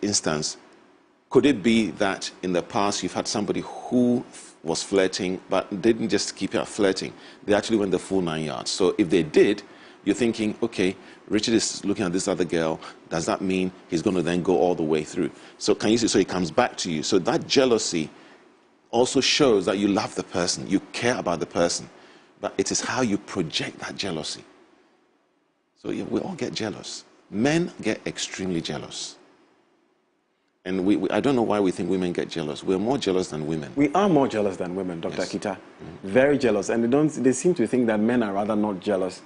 instance, could it be that in the past you've had somebody who was flirting but didn't just keep it flirting? They actually went the full 9 yards. So if they did, you're thinking, okay, Richard is looking at this other girl. Does that mean he's going to then go all the way through? So can you see? So it comes back to you. So that jealousy also shows that you love the person, you care about the person, but it is how you project that jealousy. So yeah, we all get jealous. Men get extremely jealous. And I don't know why we think women get jealous. We're more jealous than women. We are more jealous than women, Dr. Yes. Kita. Very jealous. And they seem to think that men are rather not jealous.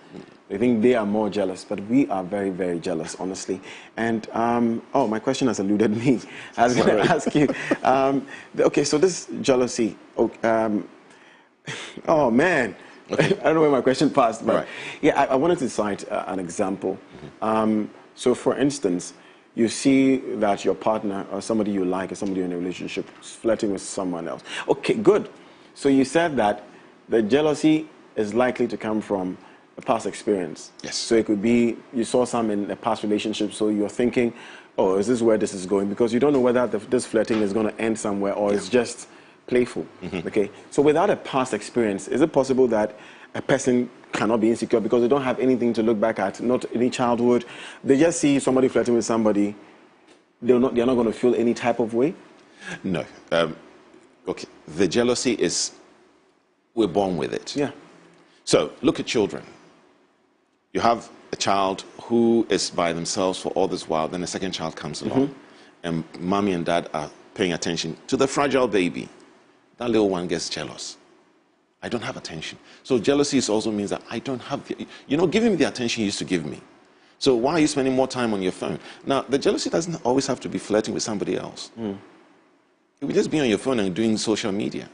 They think they are more jealous, but we are very, very jealous, honestly. And, oh, my question has eluded me. I was going to ask you. Okay, so this jealousy, oh, man. Okay. I don't know where my question passed, but right. Yeah, I wanted to cite an example. So, for instance, you see that your partner or somebody you like or somebody in a relationship is flirting with someone else. Okay, good. So you said that the jealousy is likely to come from a past experience. Yes. So it could be you saw some in a past relationship, so you're thinking, oh, is this where this is going? Because you don't know whether this flirting is going to end somewhere or it's just playful. Okay. So without a past experience, is it possible that a person cannot be insecure because they don't have anything to look back at, not any childhood? They just see somebody flirting with somebody, they're not going to feel any type of way? No. Okay, the jealousy is, we're born with it. Yeah. So look at children. You have a child who is by themselves for all this while, then a second child comes along, and mommy and dad are paying attention to the fragile baby. That little one gets jealous. I don't have attention. So jealousy also means that I don't have, giving me the attention you used to give me. So why are you spending more time on your phone? Now, the jealousy doesn't always have to be flirting with somebody else. It will just be on your phone and doing social media.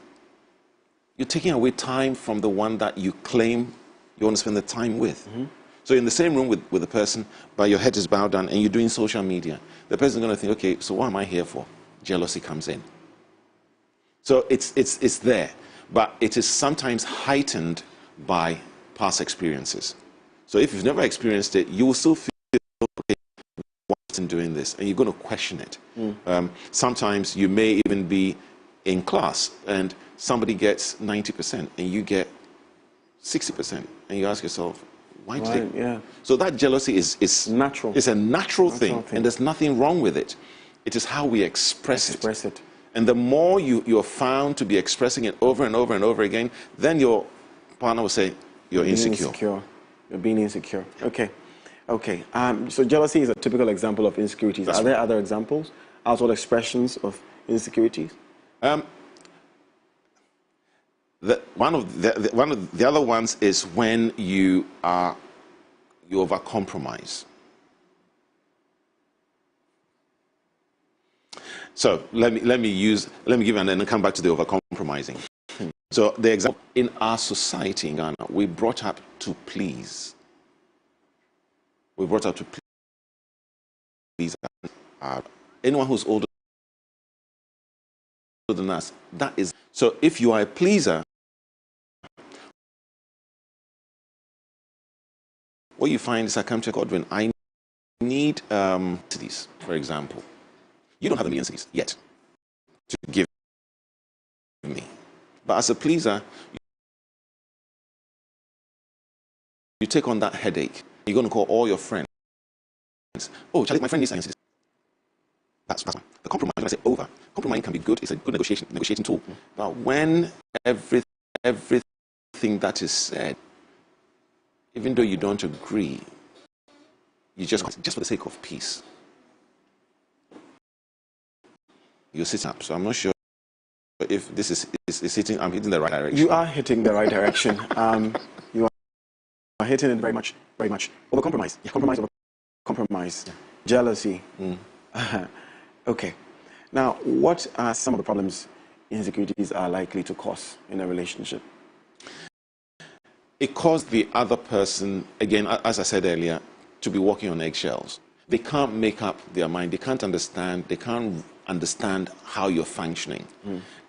You're taking away time from the one that you claim you want to spend the time with. So in the same room with the person, but your head is bowed down and you're doing social media, the person's going to think, okay, so what am I here for? Jealousy comes in. So it's there. But it is sometimes heightened by past experiences. So if you've never experienced it, you will still feel, okay, what's in doing this? And you're going to question it. Sometimes you may even be in class and somebody gets 90% and you get 60%. And you ask yourself, why did they? Yeah. So that jealousy is natural. It's a natural thing, and there's nothing wrong with it. It is how we express it. And the more you're found to be expressing it over and over and over again, then your partner will say, you're insecure. You're being insecure. Okay. Okay. So jealousy is a typical example of insecurities. Are there other examples, outward expressions of insecurities? One of the other ones is when you overcompromise. So let me give and then come back to the overcompromising. So the example in our society in Ghana, we brought up to please. We brought up to please. Anyone who's older than us, that is. So if you are a pleaser, what you find is I come to Godwin, I need cities, for example. You don't have the millions yet to give me. But as a pleaser, you take on that headache. You're going to call all your friends. Oh, Charlie, my friend needs science. That's fine. The compromise, when I say over, compromising can be good. It's a good negotiating tool. But when everything that is said, even though you don't agree, you just for the sake of peace, you sit up. So I'm not sure if this is hitting. I'm hitting the right direction. You are hitting the right direction. You are hitting it very much. Over compromise. Yeah. Compromise. Yeah. Jealousy. Okay. Now, what are some of the problems insecurities are likely to cause in a relationship? It caused the other person, again, as I said earlier, to be walking on eggshells. They can't make up their mind. They can't understand how you're functioning.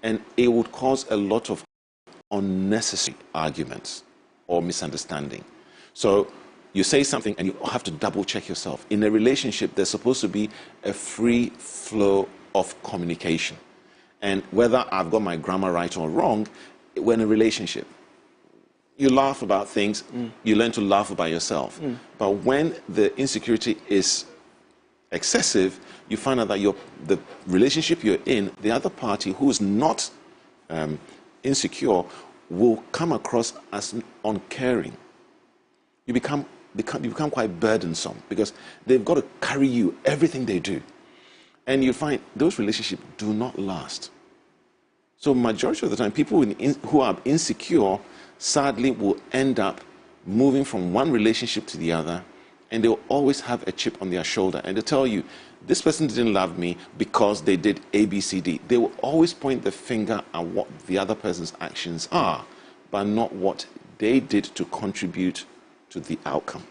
And it would cause a lot of unnecessary arguments or misunderstanding. So you say something and you have to double check yourself. In a relationship, there's supposed to be a free flow of communication. And whether I've got my grammar right or wrong, we're in a relationship. You laugh about things, you learn to laugh about yourself. But when the insecurity is excessive, you find out that the relationship you're in, the other party who is not insecure will come across as uncaring. You become quite burdensome because they've got to carry you, everything they do. And you find those relationships do not last. So majority of the time, people who are insecure, sadly, will end up moving from one relationship to the other, and they'll always have a chip on their shoulder. And they'll tell you, this person didn't love me because they did A, B, C, D. They will always point the finger at what the other person's actions are, but not what they did to contribute to the outcome.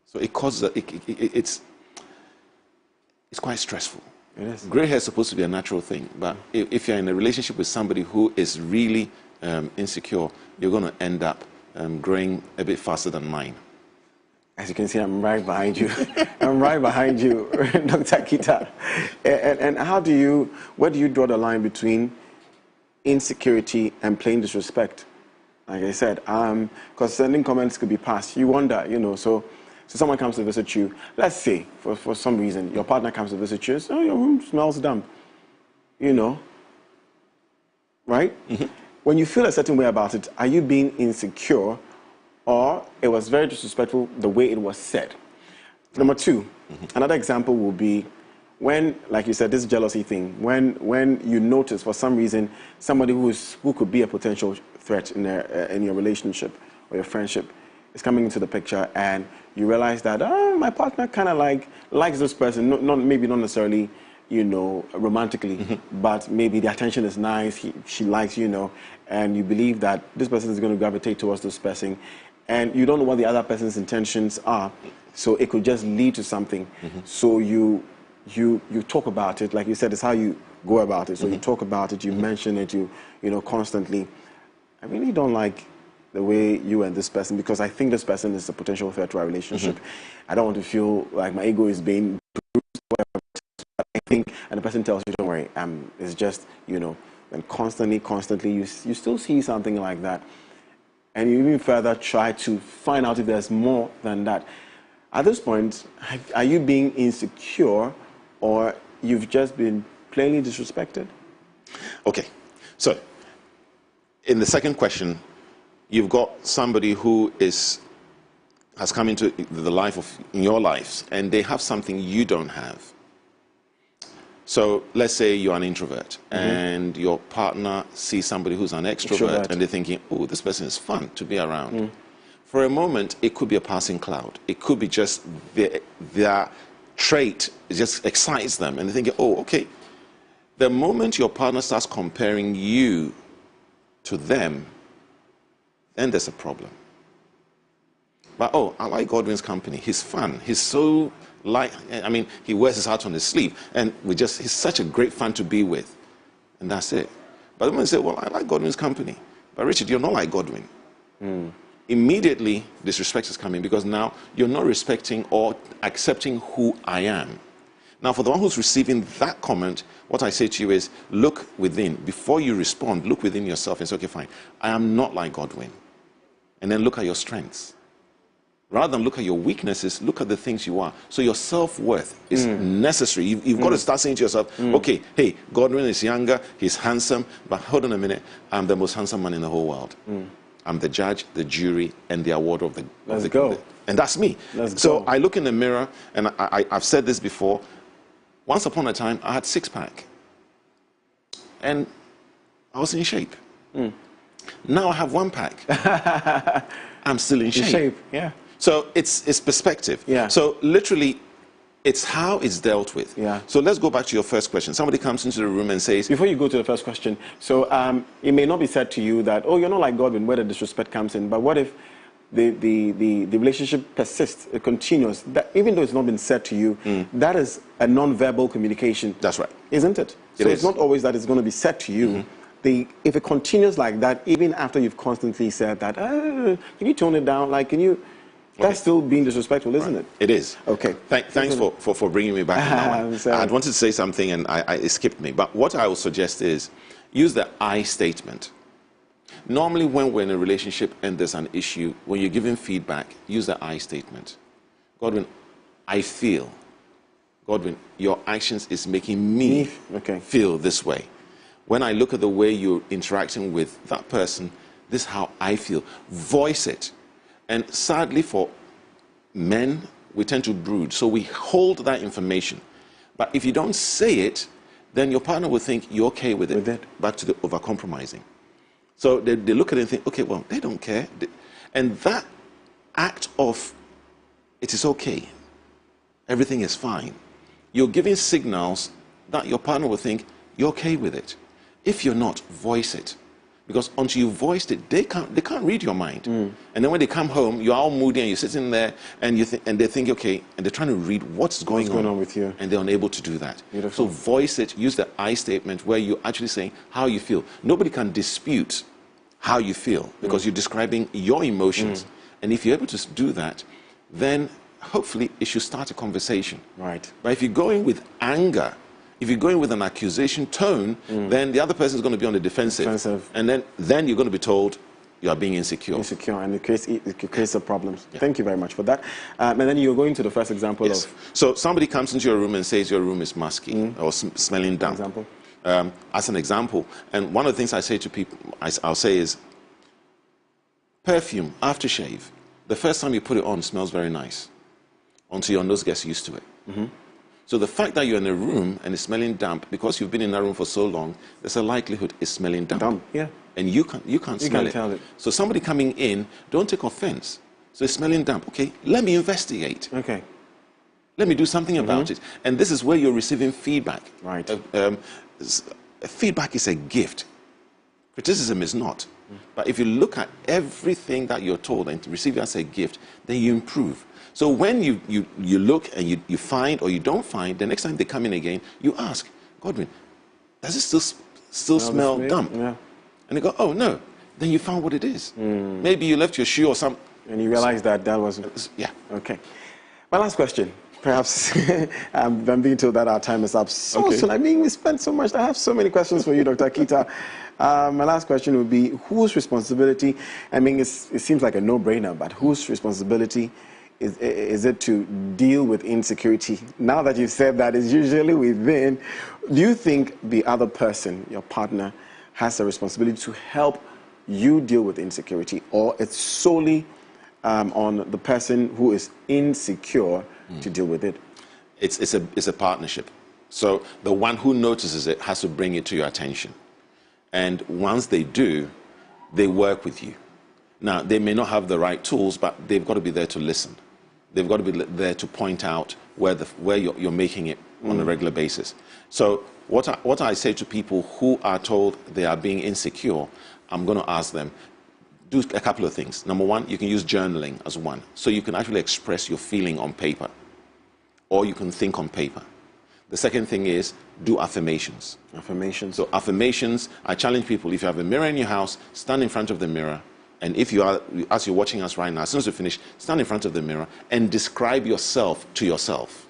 So it causes it's quite stressful. It is. Gray hair is supposed to be a natural thing, but if you're in a relationship with somebody who is really insecure, you're going to end up growing a bit faster than mine. As you can see, I'm right behind you. I'm right behind you, Dr. Kita. And where do you draw the line between insecurity and plain disrespect? Like I said, because sending comments could be passed. You wonder, so someone comes to visit you. Let's say, for some reason, your partner comes to visit you. Oh, your room smells damp. Right? Mm-hmm. When you feel a certain way about it, are you being insecure, or it was very disrespectful the way it was said? Number two, another example will be when, like you said, this jealousy thing, when you notice for some reason somebody who could be a potential threat in your relationship or your friendship is coming into the picture, and you realize that my partner kind of likes this person, maybe not necessarily romantically, but maybe the attention is nice, she likes and you believe that this person is going to gravitate towards this person, and you don't know what the other person's intentions are, so it could just lead to something. So you talk about it, like you said, it's how you go about it. So you talk about it, you mention it, you constantly. I really don't like the way you and this person, because I think this person is a potential threat to our relationship. I don't want to feel like my ego is being bruised, whatever. I think, and the person tells you, don't worry, it's just, and constantly, you still see something like that. And you even further try to find out if there's more than that. At this point, are you being insecure, or you've just been plainly disrespected? Okay, so in the second question, you've got somebody who has come into in your lives, and they have something you don't have. So let's say you're an introvert, and your partner sees somebody who's an extrovert, and they're thinking, oh, this person is fun to be around. For a moment, it could be a passing cloud. It could be just their trait just excites them, and they're thinking, oh, okay. The moment your partner starts comparing you to them, then there's a problem. But, oh, I like Godwin's company. He's fun. He's so he wears his heart on his sleeve, and he's such a great fun to be with, and that's it. But when you say, well, I like Godwin's company, but Richard, you're not like Godwin. Immediately, disrespect is coming, because now you're not respecting or accepting who I am. Now, for the one who's receiving that comment, what I say to you is, look within. Before you respond, look within yourself and say, okay, fine, I am not like Godwin. And then look at your strengths. Rather than look at your weaknesses, look at the things you are. So your self-worth is necessary. You've got to start saying to yourself, okay, hey, Godwin is younger, he's handsome, but hold on a minute, I'm the most handsome man in the whole world. I'm the judge, the jury, and the award of the... Let's go. And that's me. So I look in the mirror, and I've said this before. Once upon a time, I had six-pack. And I was in shape. Now I have one pack. I'm still in shape. Yeah. So it's perspective. Yeah. So literally, it's how it's dealt with. Yeah. So let's go back to your first question. Somebody comes into the room and says... Before you go to the first question, so it may not be said to you that, oh, you're not like Godwin, where the disrespect comes in, but what if the relationship persists, it continues, that even though it's not been said to you, that is a non-verbal communication. That's right. Isn't it? So it's not always that it's going to be said to you. If it continues like that, even after you've constantly said that, can you tone it down? Like, can you... That's still being disrespectful, isn't it? It is. Okay. Thanks for bringing me back on that one. I had wanted to say something and it skipped me. But what I will suggest is use the I statement. Normally when we're in a relationship and there's an issue, when you're giving feedback, use the I statement. Godwin, I feel. Godwin, your actions is making me feel this way. When I look at the way you're interacting with that person, this is how I feel. Voice it. And sadly for men, we tend to brood. So we hold that information. But if you don't say it, then your partner will think you're okay with it. Back to the overcompromising. So they look at it and think, okay, well, they don't care. And that act of, it is okay, everything is fine, you're giving signals that your partner will think you're okay with it. If you're not, voice it. Because until you voiced it, they can't read your mind. And then when they come home, you're all moody and you're sitting there and they think, okay, and they're trying to read what's going on with you. And they're unable to do that. Beautiful. So voice it, use the I statement where you're actually saying how you feel. Nobody can dispute how you feel because you're describing your emotions. And if you're able to do that, then hopefully it should start a conversation. Right. But if you're going with anger, if you're going with an accusation tone, then the other person is going to be on the defensive. And then you're going to be told you are being insecure. And it creates a problem. Yeah. Thank you very much for that. And then you're going to the first example of... So somebody comes into your room and says your room is musky or smelling damp. Example? As an example. And one of the things I say to people, I'll say is, perfume, aftershave, the first time you put it on smells very nice until your nose gets used to it. So the fact that you're in a room and it's smelling damp, because you've been in that room for so long, there's a likelihood it's smelling damp. Yeah. And you can't smell it. So somebody coming in, don't take offense. So it's smelling damp. Okay, let me investigate. Okay. Let me do something about it. And this is where you're receiving feedback. Right. Feedback is a gift. Criticism is not. But if you look at everything that you're told and receive it as a gift, then you improve. So when you look and you find or you don't find, the next time they come in again, you ask, Godwin, does it still smell damp? Yeah. And they go, oh, no. Then you found what it is. Maybe you left your shoe or something. And you realize that was... Yeah. Okay. My last question. Perhaps I'm being told that our time is up so soon. I mean, we spent so much. I have so many questions for you, Dr. Kita. My last question would be, whose responsibility, I mean, it seems like a no-brainer, but whose responsibility is it to deal with insecurity? Now that you've said that, it's usually within. Do you think the other person, your partner, has a responsibility to help you deal with insecurity, or it's solely on the person who is insecure to deal with it? It's a partnership. So the one who notices it has to bring it to your attention. And once they do, they work with you. Now, they may not have the right tools, but they've got to be there to listen. They've got to be there to point out where you're making it on a regular basis. So what I say to people who are told they are being insecure, I'm going to ask them, do a couple of things. Number one, you can use journaling as one. So you can actually express your feeling on paper, or you can think on paper. The second thing is do affirmations. Affirmations. So affirmations, I challenge people, if you have a mirror in your house, stand in front of the mirror. And if you are, as you're watching us right now, as soon as you finish, stand in front of the mirror and describe yourself to yourself.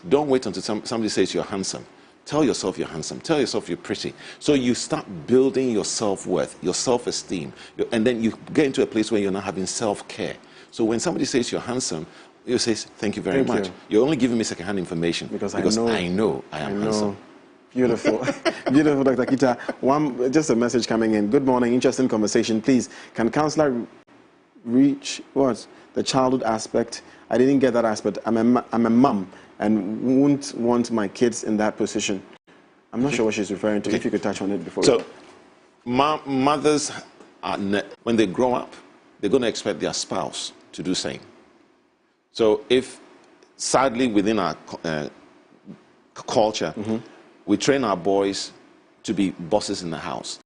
Don't wait until somebody says you're handsome. Tell yourself you're handsome. Tell yourself you're pretty. So you start building your self-worth, your self-esteem. And then you get into a place where you're not having self-care. So when somebody says you're handsome, you say, thank you very much. You're only giving me second-hand information because I know I am handsome. Beautiful. Beautiful, Dr. Kita. Just a message coming in. Good morning. Interesting conversation. Please, can counselor reach the childhood aspect? I didn't get that aspect. I'm a mum and won't want my kids in that position. I'm not sure what she's referring to. If you could touch on it before. So, mothers, when they grow up, they're going to expect their spouse to do the same. So if, sadly, within our culture, we train our boys to be bosses in the house.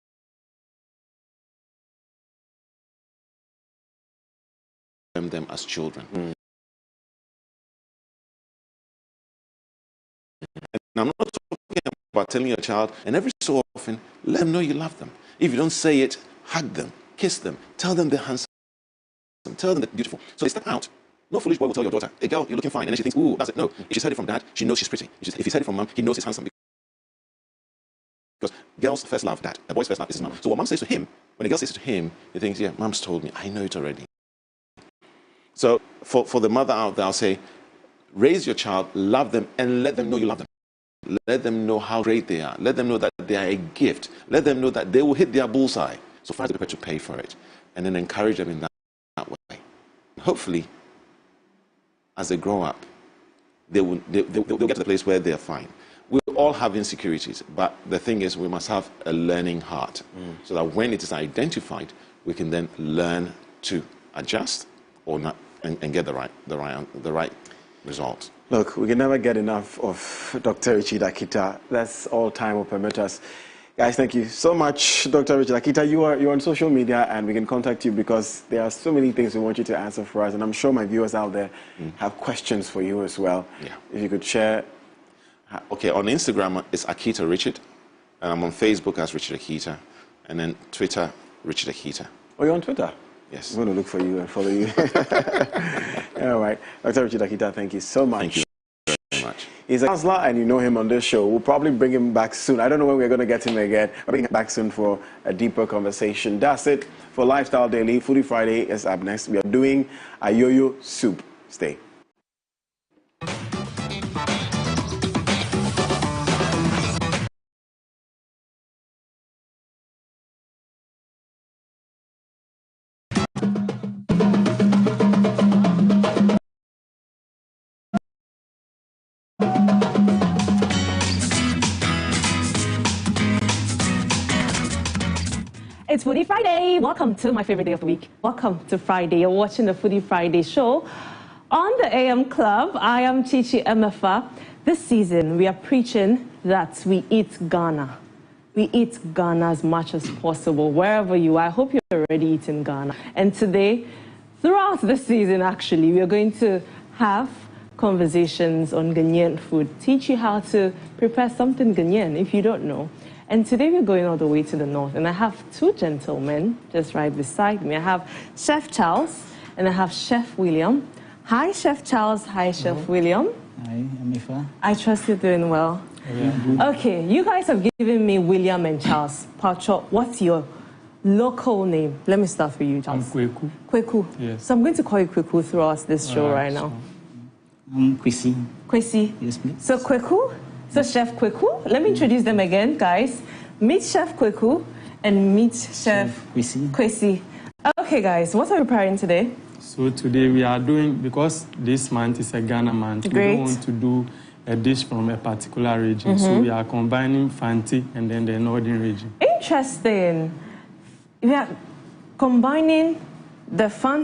Them as children. And I'm not talking about telling your child, and every so often, let them know you love them. If you don't say it, hug them, kiss them, tell them they're handsome. Tell them they're beautiful. So they step out. No foolish boy will tell your daughter, "Hey girl, you're looking fine," and then she thinks, "Ooh, that's it." No, if she's heard it from dad, she knows she's pretty. If he's heard it from mom, he knows he's handsome. Because girl's first love, dad. A boy's first love is his mom. So what mom says to him, when a girl says it to him, he thinks, "Yeah, mom's told me. I know it already." So for the mother out there, I'll say, raise your child, love them, and let them know you love them. Let them know how great they are. Let them know that they are a gift. Let them know that they will hit their bullseye. So far as they're prepared to pay for it. And then encourage them in that way. Hopefully, as they grow up, they'll get to the place where they're fine. We all have insecurities, but the thing is we must have a learning heart. So that when it is identified, we can then learn to adjust or not and get the right result. Look, we can never get enough of Dr. Richard Akita. That's all time will permit us. Guys, thank you so much, Dr. Richard Akita. You're on social media, and we can contact you because there are so many things we want you to answer for us, and I'm sure my viewers out there have questions for you as well. Yeah. If you could share. Okay, on Instagram, it's Akita Richard, and I'm on Facebook as Richard Akita, and then Twitter, Richard Akita. Oh, you're on Twitter? Yes. I'm going to look for you and follow you. All right. Dr. Richard Akita, thank you so much. Thank you very much. He's a counselor, and you know him on this show. We'll probably bring him back soon. I don't know when we're going to get him again. I'll bring him back soon for a deeper conversation. That's it for Lifestyle Daily. Foodie Friday is up next. We are doing ayoyo soup. Stay. It's Foodie Friday. Welcome to my favorite day of the week. Welcome to Friday. You're watching the Foodie Friday show on the AM Club. I am Chichi Emefa. This season, we are preaching that we eat Ghana. We eat Ghana as much as possible, wherever you are. I hope you're already eating Ghana. And today, throughout the season, actually, we are going to have conversations on Ghanaian food, teach you how to prepare something Ghanaian if you don't know. And today we're going all the way to the north, and I have two gentlemen just right beside me. I have Chef Charles and I have Chef William. Hi, Chef Charles. Hi, Chef William. Hi, Amifa. I trust you're doing well. Okay, you guys have given me William and Charles. Pacho, what's your local name? Let me start with you, Charles. I'm Kweku. Kweku. Yes. So I'm going to call you Kweku throughout this show right now. I'm Kwesi. Kwesi. Yes, please. So Kweku. So Chef Kweku, let me introduce them again, guys. Meet Chef Kweku and meet Chef Kwesi. Okay, guys, what are we preparing today? So today we are doing, because this month is a Ghana month, we don't want to do a dish from a particular region. So we are combining Fanti and then the northern region. Interesting. We are combining the Fanti